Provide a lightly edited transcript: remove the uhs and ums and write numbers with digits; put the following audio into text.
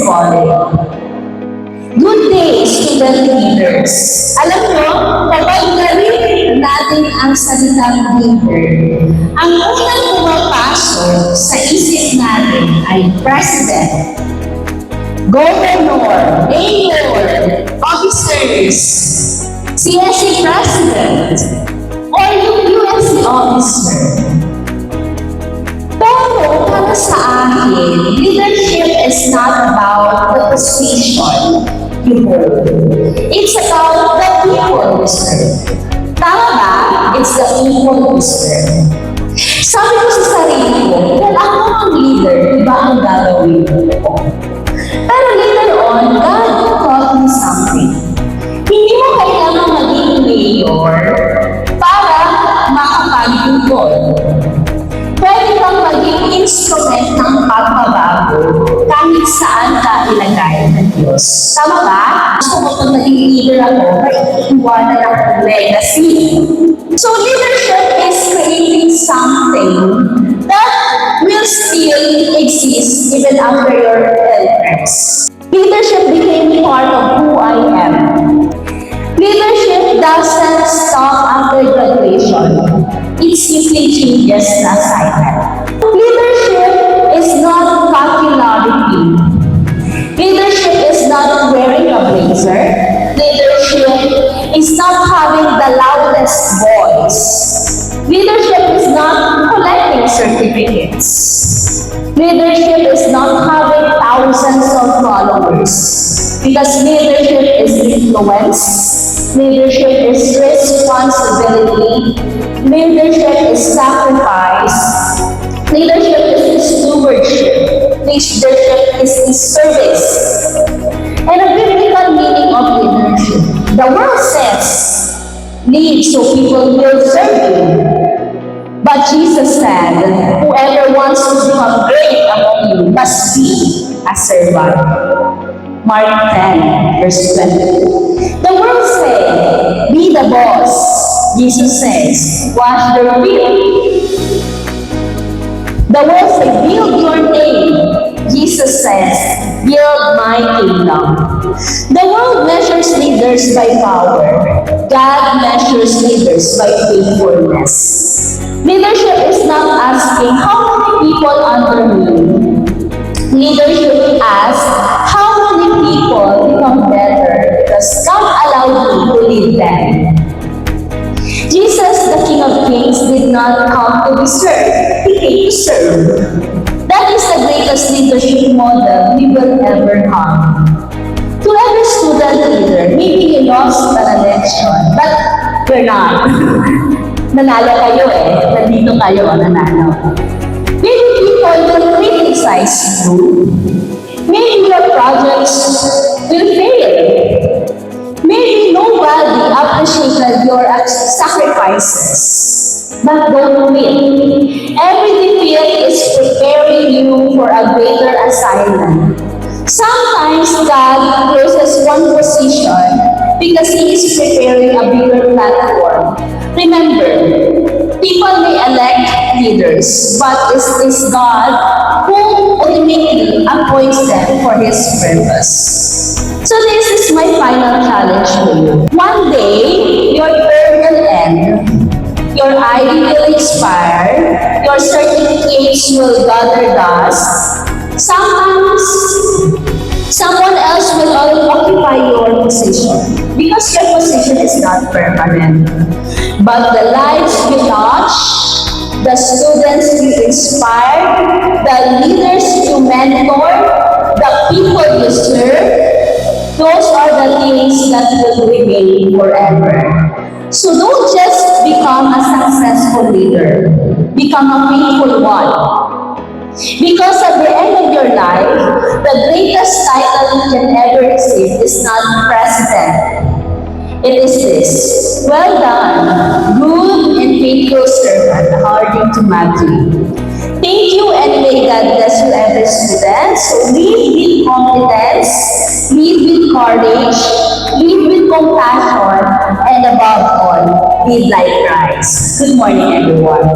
calling. Good day, student leaders. Alam nyo, kapag narinig natin ang salitang leader, ang unang pumapasok sa isip natin ay president, governor, mayor, officers, CSE president, or yung USC officer. Pero para sa akin, leadership is not about the position you hold. It's about the people you serve. Tama ba? It's the people you serve. Sabi ko sa sarili ko, kung ako ang leader, iba ang gagawin ko. Pero later on, God taught me something. Hindi mo kailangan maging mayor para makapaglingkod. Pwede kang maging instrument ng pagbabago kahit saan ka ilagay ng Diyos. Tama ba? Gusto mo kung maging leader ako, may iiwanan akong legacy. So leadership is creating something that will still exist even after your elders. Leadership became part of who I am. Leadership doesn't stop after graduation. It simply changes the cycle. Leadership is not popularity. Leadership is not wearing a blazer. Leadership is not having the loudest voice. Leadership is not collecting certificates. Leadership is not having thousands of followers. Because leadership is influence. Leadership is responsibility. Leadership is sacrifice. Leadership is stewardship. Leadership is service. And a biblical meaning of leadership. The world says, lead so people will serve you. But Jesus said, whoever wants to become great among you must be a servant. Mark 10, verse 20. The world says, be the boss. Jesus says, wash their feet. The world says, build your name. Jesus says, build my kingdom. The world measures leaders by power. God measures leaders by faithfulness. Leadership is not asking how many people under me. Leadership asks how many people become better because God allowed me to lead them. Jesus, the King of Kings, did not come to be served. He came to serve. That is the greatest leadership model we will ever have. To every student leader, maybe you lost an election, but you're not. Nanalo kayo nandito kayo, nanalo. Maybe people will criticize you. Maybe your projects will fail. Maybe nobody appreciated your sacrifices. But don't quit. Every defeat is preparing you for a greater assignment. Sometimes God places one position because He is preparing a bigger platform. Remember, people may elect leaders, but it is God who ultimately appoints them for His purpose. So this is my final challenge for you. One day, your term will end, your ID will expire, your certificates will gather dust. Sometimes, someone else will occupy your position because your position is not permanent. But the lives you touch, the students you inspire, the leaders you mentor, the people you serve, those are the things that will remain forever. So don't just become a successful leader. Become a faithful one. Because at the end of your life, the greatest title you can ever receive is not president. It is this: well done, good and faithful servant, according to Matthew. Thank you, and may God bless you, every student. So lead with confidence, lead with courage, lead with compassion, and above all, lead like Christ. Good morning, everyone.